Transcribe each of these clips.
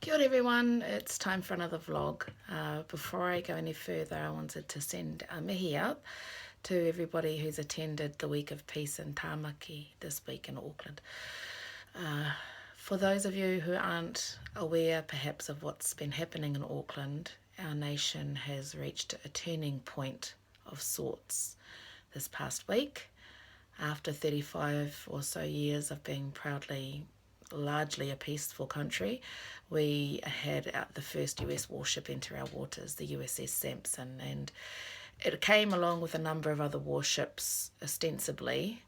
Kia ora everyone, it's time for another vlog. Before I go any further, I wanted to send a mihi out to everybody who's attended the Week of Peace in Tāmaki this week in Auckland. For those of you who aren't aware perhaps of what's been happening in Auckland, our nation has reached a turning point of sorts this past week. After 35 or so years of being largely a peaceful country, we had the first US warship enter our waters, the USS Sampson, and it came along with a number of other warships ostensibly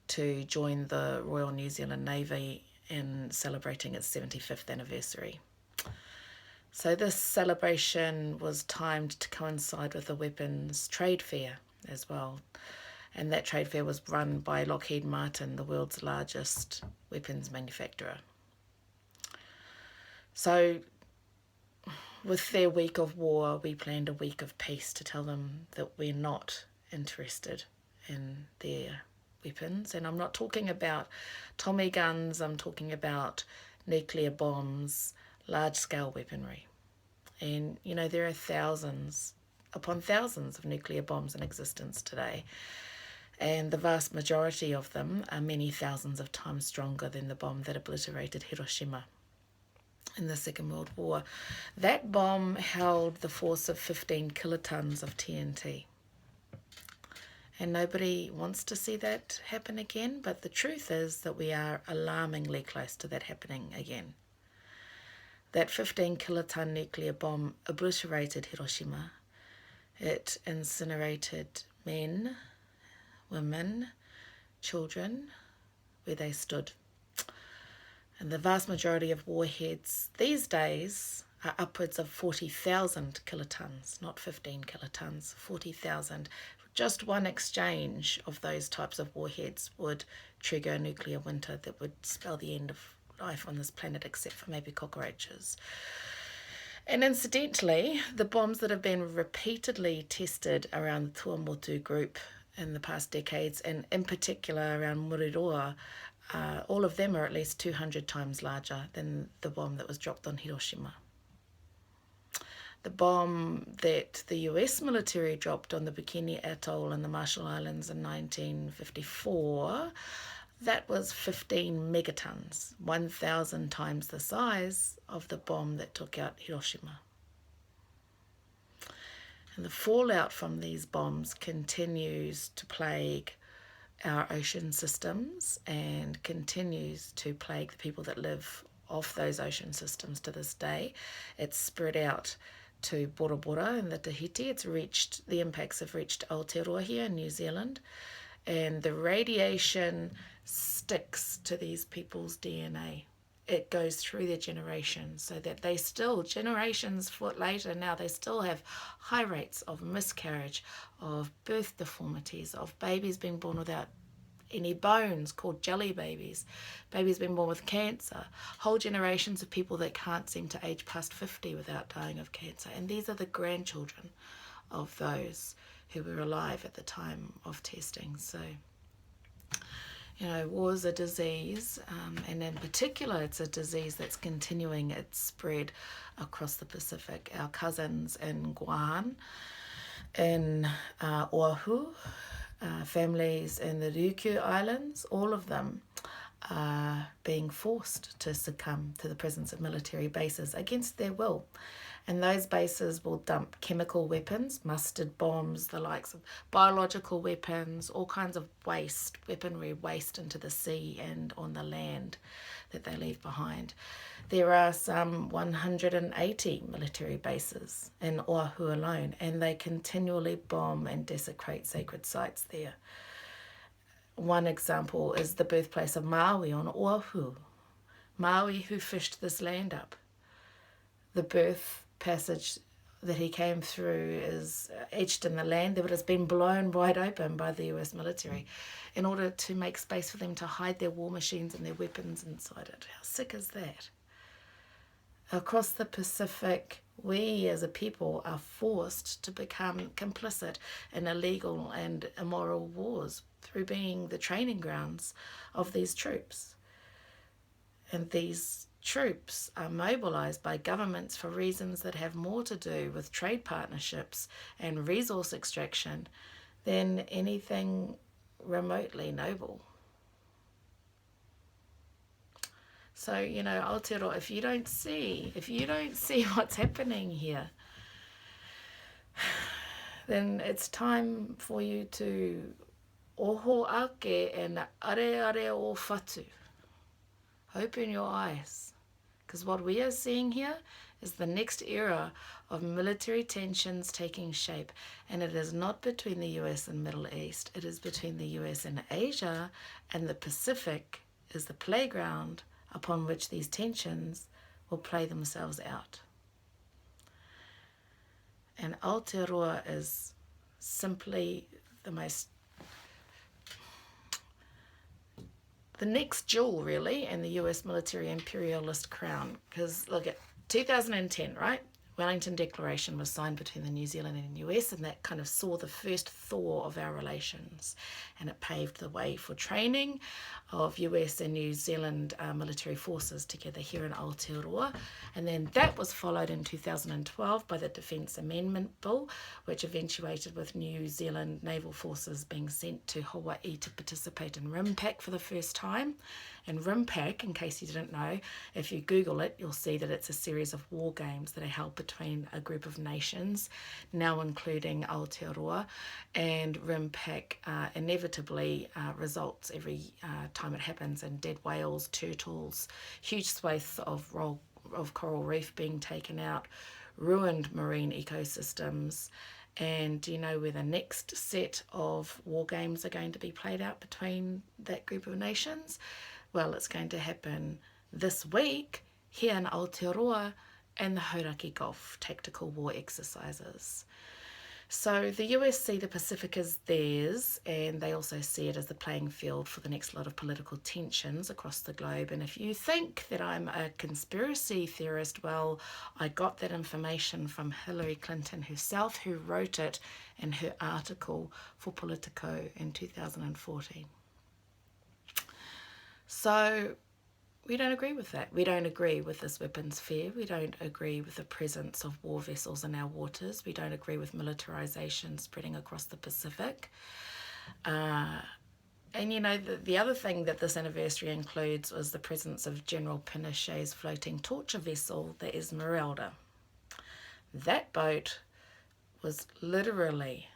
to join the Royal New Zealand Navy in celebrating its 75th anniversary. So this celebration was timed to coincide with the weapons trade fair as well. And that trade fair was run by Lockheed Martin, the world's largest weapons manufacturer. So with their week of war, we planned a week of peace to tell them that we're not interested in their weapons. And I'm not talking about Tommy guns, I'm talking about nuclear bombs, large-scale weaponry. And, you know, there are thousands upon thousands of nuclear bombs in existence today. And the vast majority of them are many thousands of times stronger than the bomb that obliterated Hiroshima in the Second World War. That bomb held the force of 15 kilotons of TNT. And nobody wants to see that happen again, but the truth is that we are alarmingly close to that happening again. That 15 kiloton nuclear bomb obliterated Hiroshima. It incinerated men, women, children, where they stood. And the vast majority of warheads these days are upwards of 40,000 kilotons, not 15 kilotons, 40,000. Just one exchange of those types of warheads would trigger a nuclear winter that would spell the end of life on this planet, except for maybe cockroaches. And incidentally, the bombs that have been repeatedly tested around the Tuamotu group in the past decades, and in particular around Mururoa, all of them are at least 200 times larger than the bomb that was dropped on Hiroshima. The bomb that the US military dropped on the Bikini Atoll in the Marshall Islands in 1954, that was 15 megatons, 1,000 times the size of the bomb that took out Hiroshima. And the fallout from these bombs continues to plague our ocean systems and continues to plague the people that live off those ocean systems to this day. It's spread out to Bora Bora and the Tahiti. The impacts have reached Aotearoa here in New Zealand, and the radiation sticks to these people's DNA. It goes through their generations, so that they still, generations later now, they still have high rates of miscarriage, of birth deformities, of babies being born without any bones, called jelly babies, babies being born with cancer, whole generations of people that can't seem to age past 50 without dying of cancer. And these are the grandchildren of those who were alive at the time of testing. So, you know, war's a disease, and in particular it's a disease that's continuing its spread across the Pacific. Our cousins in Guam, in Oahu, families in the Ryukyu Islands, all of them are being forced to succumb to the presence of military bases against their will. And those bases will dump chemical weapons, mustard bombs, the likes of biological weapons, all kinds of waste, weaponry waste into the sea and on the land that they leave behind. There are some 180 military bases in Oahu alone, and they continually bomb and desecrate sacred sites there. One example is the birthplace of Maui on Oahu. Maui, who fished this land up. The birth passage that he came through is etched in the land, but it's been blown wide open by the US military in order to make space for them to hide their war machines and their weapons inside it. How sick is that? Across the Pacific, we as a people are forced to become complicit in illegal and immoral wars through being the training grounds of these troops. And these troops are mobilized by governments for reasons that have more to do with trade partnerships and resource extraction than anything remotely noble. So, you know, Aotearoa, if you don't see what's happening here, then it's time for you to oho ake and are o whatu. Open your eyes. Because what we are seeing here is the next era of military tensions taking shape. And it is not between the US and Middle East. It is between the US and Asia, and the Pacific is the playground upon which these tensions will play themselves out. And Aotearoa is simply the next jewel, really, in the US military imperialist crown. Because look at 2010, right? Wellington Declaration was signed between the New Zealand and US, and that kind of saw the first thaw of our relations, and it paved the way for training of US and New Zealand military forces together here in Aotearoa. And then that was followed in 2012 by the Defence Amendment Bill, which eventuated with New Zealand naval forces being sent to Hawaii to participate in RIMPAC for the first time. And RIMPAC, in case you didn't know, if you Google it, you'll see that it's a series of war games that are held between a group of nations, now including Aotearoa. And RIMPAC inevitably results every time it happens in dead whales, turtles, huge swathes of coral reef being taken out, ruined marine ecosystems. And do you know where the next set of war games are going to be played out between that group of nations? Well, it's going to happen this week here in Aotearoa and the Hauraki Gulf tactical war exercises. So the US see the Pacific as theirs, and they also see it as the playing field for the next lot of political tensions across the globe. And if you think that I'm a conspiracy theorist, well, I got that information from Hillary Clinton herself, who wrote it in her article for Politico in 2014. So we don't agree with that. We don't agree with this weapons fair. We don't agree with the presence of war vessels in our waters. We don't agree with militarization spreading across the Pacific. And you know, the other thing that this anniversary includes was the presence of General Pinochet's floating torture vessel, the Esmeralda. That boat was literally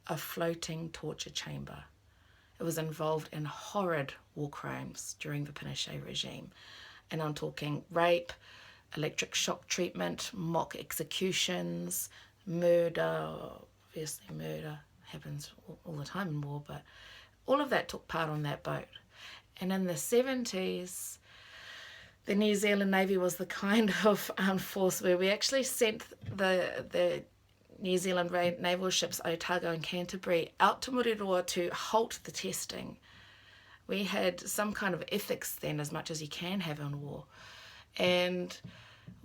a floating torture chamber. It was involved in horrid war crimes during the Pinochet regime. And I'm talking rape, electric shock treatment, mock executions, murder. Obviously murder happens all the time in war, but all of that took part on that boat. And in the 70s, the New Zealand Navy was the kind of armed force where we actually sent the New Zealand naval ships Otago and Canterbury out to Muriroa to halt the testing. We had some kind of ethics then, as much as you can have in war. And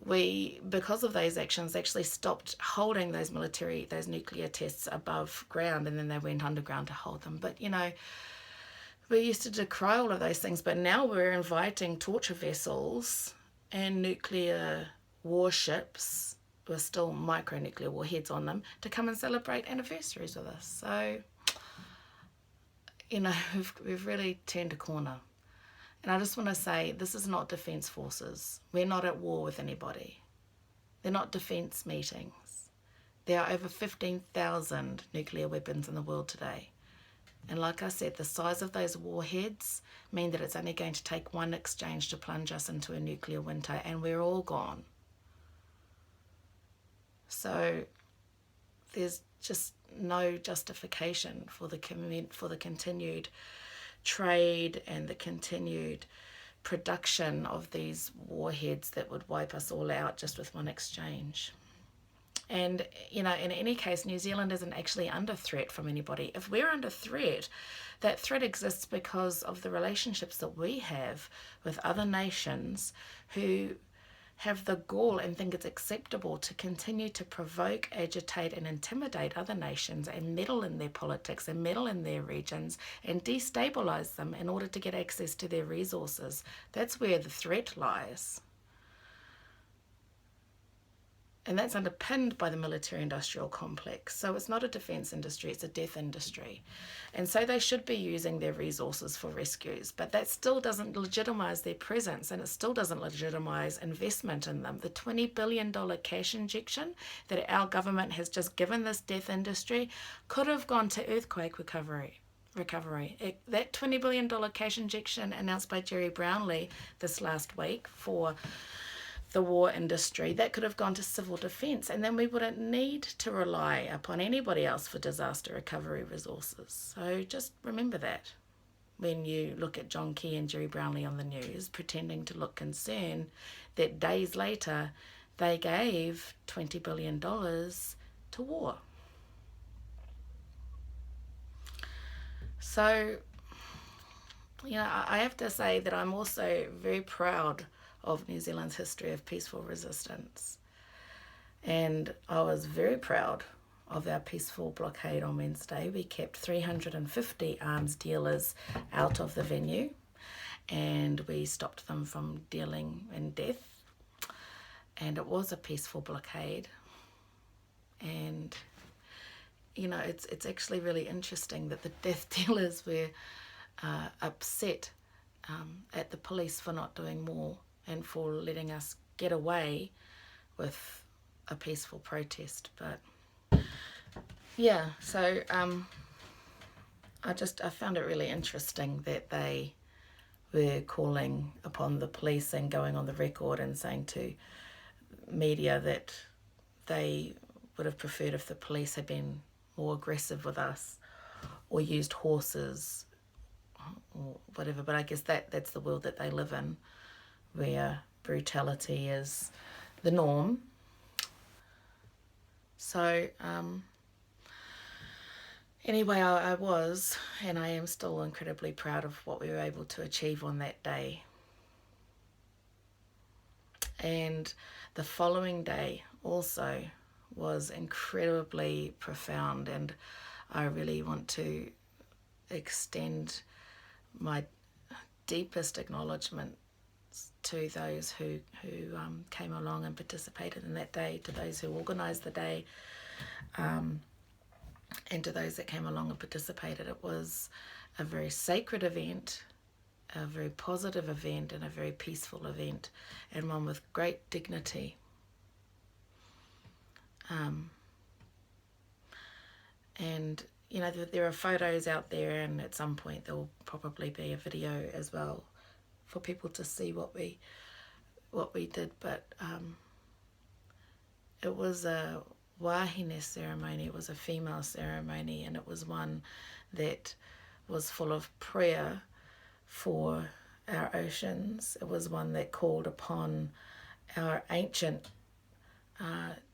we, because of those actions, actually stopped holding those nuclear tests above ground, and then they went underground to hold them. But, you know, we used to decry all of those things, but now we're inviting torture vessels and nuclear warships with still micronuclear warheads on them to come and celebrate anniversaries with us. So, you know, we've really turned a corner. And I just want to say, this is not defence forces. We're not at war with anybody. They're not defence meetings. There are over 15,000 nuclear weapons in the world today. And like I said, the size of those warheads mean that it's only going to take one exchange to plunge us into a nuclear winter, and we're all gone. So there's just no justification for the continued trade and the continued production of these warheads that would wipe us all out just with one exchange. And, you know, in any case, New Zealand isn't actually under threat from anybody. If we're under threat, that threat exists because of the relationships that we have with other nations who have the gall and think it's acceptable to continue to provoke, agitate and intimidate other nations and meddle in their politics and meddle in their regions and destabilize them in order to get access to their resources. That's where the threat lies. And that's underpinned by the military-industrial complex. So it's not a defence industry, it's a death industry. And so they should be using their resources for rescues, but that still doesn't legitimise their presence, and it still doesn't legitimise investment in them. The $20 billion cash injection that our government has just given this death industry could have gone to earthquake recovery. That $20 billion cash injection announced by Jerry Brownlee this last week for the war industry, that could have gone to civil defence, and then we wouldn't need to rely upon anybody else for disaster recovery resources. So just remember that when you look at John Key and Jerry Brownlee on the news pretending to look concerned, that days later they gave $20 billion to war. So, I have to say that I'm also very proud of New Zealand's history of peaceful resistance. And I was very proud of our peaceful blockade on Wednesday. We kept 350 arms dealers out of the venue, and we stopped them from dealing in death. And it was a peaceful blockade. And, it's actually really interesting that the death dealers were upset at the police for not doing more and for letting us get away with a peaceful protest. But yeah, so I found it really interesting that they were calling upon the police and going on the record and saying to media that they would have preferred if the police had been more aggressive with us or used horses or whatever. But I guess that's the world that they live in, where brutality is the norm. So anyway, I was, and I am still incredibly proud of what we were able to achieve on that day. And the following day also was incredibly profound, and I really want to extend my deepest acknowledgement to those who came along and participated in that day, to those who organised the day, and to those that came along and participated. It was a very sacred event, a very positive event, and a very peaceful event, and one with great dignity. And there are photos out there, and at some point there will probably be a video as well for people to see what we did. But it was a wahine ceremony. It was a female ceremony, and it was one that was full of prayer for our oceans. It was one that called upon our ancient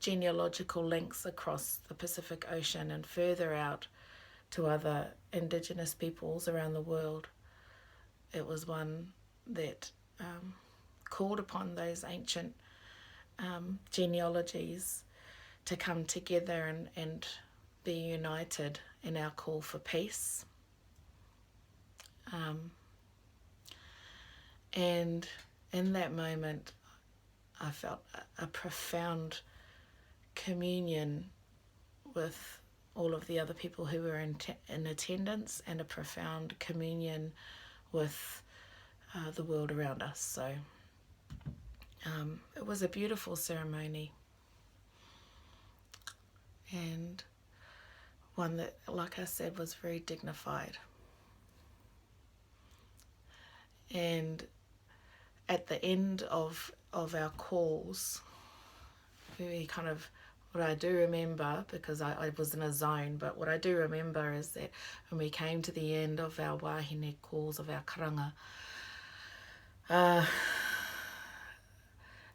genealogical links across the Pacific Ocean and further out to other Indigenous peoples around the world. It was one that called upon those ancient genealogies to come together and be united in our call for peace. And in that moment, I felt a profound communion with all of the other people who were in attendance, and a profound communion with the world around us. So it was a beautiful ceremony, and one that, like I said, was very dignified. And at the end of our calls, what I do remember, because I was in a zone, but what I do remember is that when we came to the end of our wahine calls, of our karanga,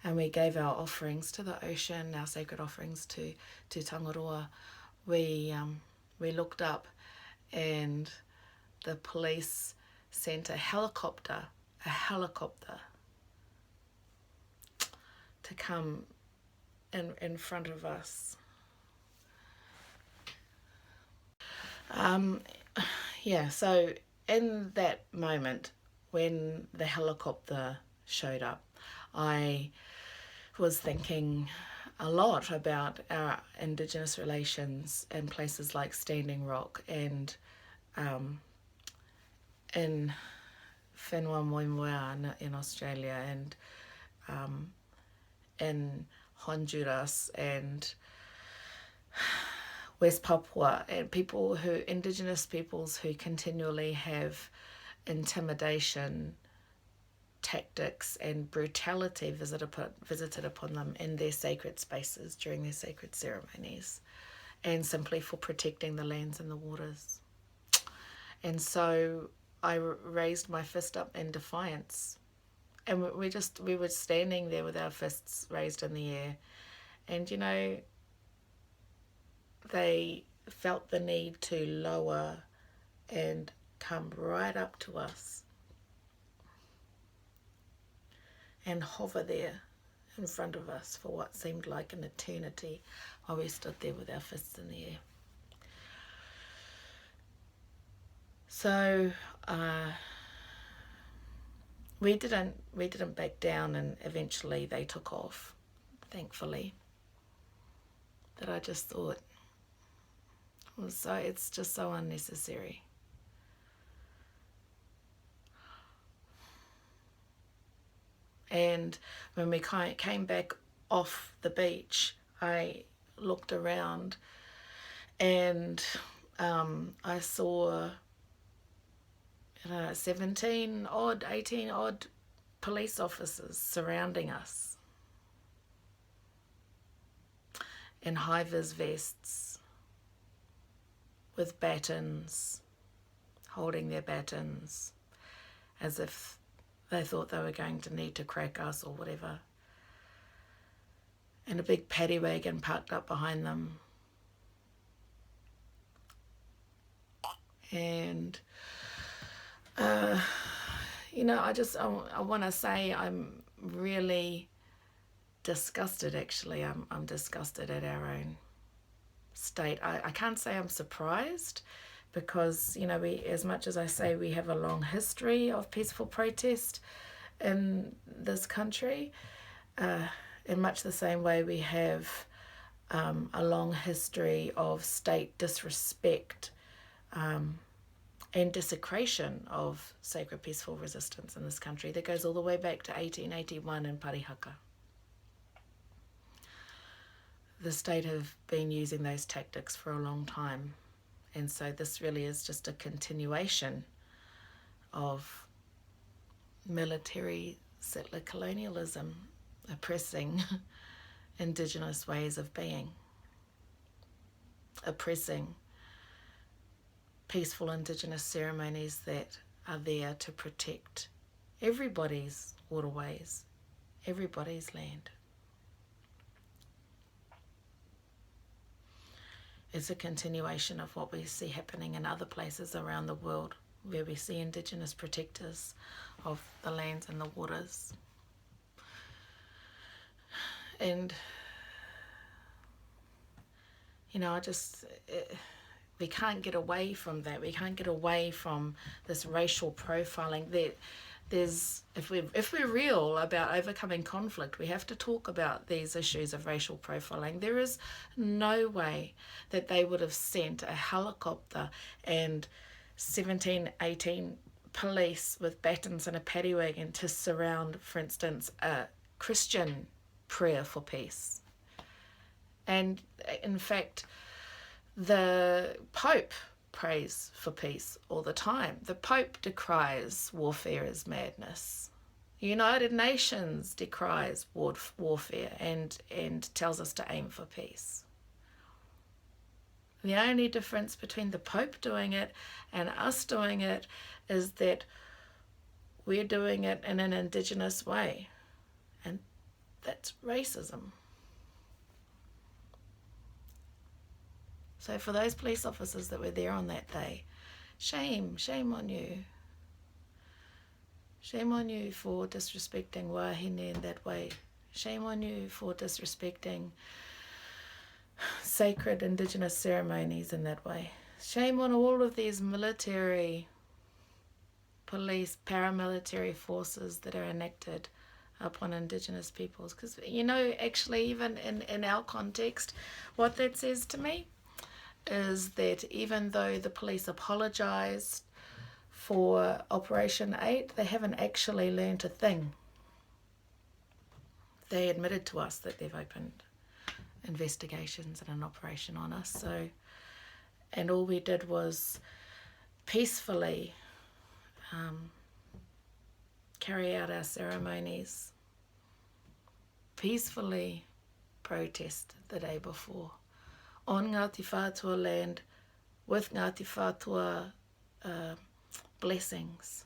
and we gave our offerings to the ocean, our sacred offerings to Tangaroa, we looked up, and the police sent a helicopter to come in front of us. So in that moment, when the helicopter showed up, I was thinking a lot about our Indigenous relations in places like Standing Rock and in Whenua Moimoa in Australia, and in Honduras and West Papua, and Indigenous peoples who continually have intimidation tactics and brutality visited upon them in their sacred spaces during their sacred ceremonies, and simply for protecting the lands and the waters. And so I raised my fist up in defiance, and we were standing there with our fists raised in the air, and they felt the need to lower and come right up to us and hover there in front of us for what seemed like an eternity while we stood there with our fists in the air. So we didn't back down, and eventually they took off, thankfully. But I just thought, it's just so unnecessary. And when we came back off the beach, I looked around and I saw 17 odd, 18 odd police officers surrounding us in high-vis vests with batons, holding their batons as if they thought they were going to need to crack us or whatever. And a big paddy wagon parked up behind them. And, I want to say I'm really disgusted, actually. I'm disgusted at our own state. I can't say I'm surprised, because we, as much as I say we have a long history of peaceful protest in this country, in much the same way we have a long history of state disrespect and desecration of sacred peaceful resistance in this country that goes all the way back to 1881 in Parihaka. The state have been using those tactics for a long time. And so this really is just a continuation of military settler colonialism oppressing Indigenous ways of being, oppressing peaceful Indigenous ceremonies that are there to protect everybody's waterways, everybody's land. It's a continuation of what we see happening in other places around the world, where we see Indigenous protectors of the lands and the waters. And, we can't get away from that. We can't get away from this racial profiling. If we're real about overcoming conflict, we have to talk about these issues of racial profiling. There is no way that they would have sent a helicopter and 17, 18 police with batons and a paddy wagon to surround, for instance, a Christian prayer for peace. And in fact, the Pope prays for peace all the time. The Pope decries warfare as madness. The United Nations decries warfare and tells us to aim for peace. The only difference between the Pope doing it and us doing it is that we're doing it in an Indigenous way, and that's racism. So for those police officers that were there on that day, shame on you. Shame on you for disrespecting wahine in that way. Shame on you for disrespecting sacred Indigenous ceremonies in that way. Shame on all of these military, police, paramilitary forces that are enacted upon Indigenous peoples. Because, actually, even in our context, what that says to me is that even though the police apologised for Operation 8, they haven't actually learnt a thing. They admitted to us that they've opened investigations and an operation on us. And all we did was peacefully carry out our ceremonies, peacefully protest the day before on Ngāti Whātua land with Ngāti Whātua blessings.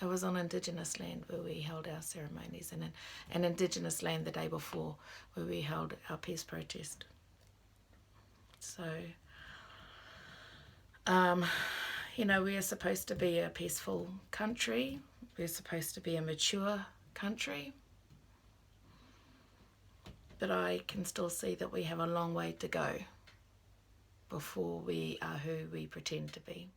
It was on Indigenous land where we held our ceremonies, and an Indigenous land the day before where we held our peace protest. So, we are supposed to be a peaceful country. We're supposed to be a mature country. But I can still see that we have a long way to go before we are who we pretend to be.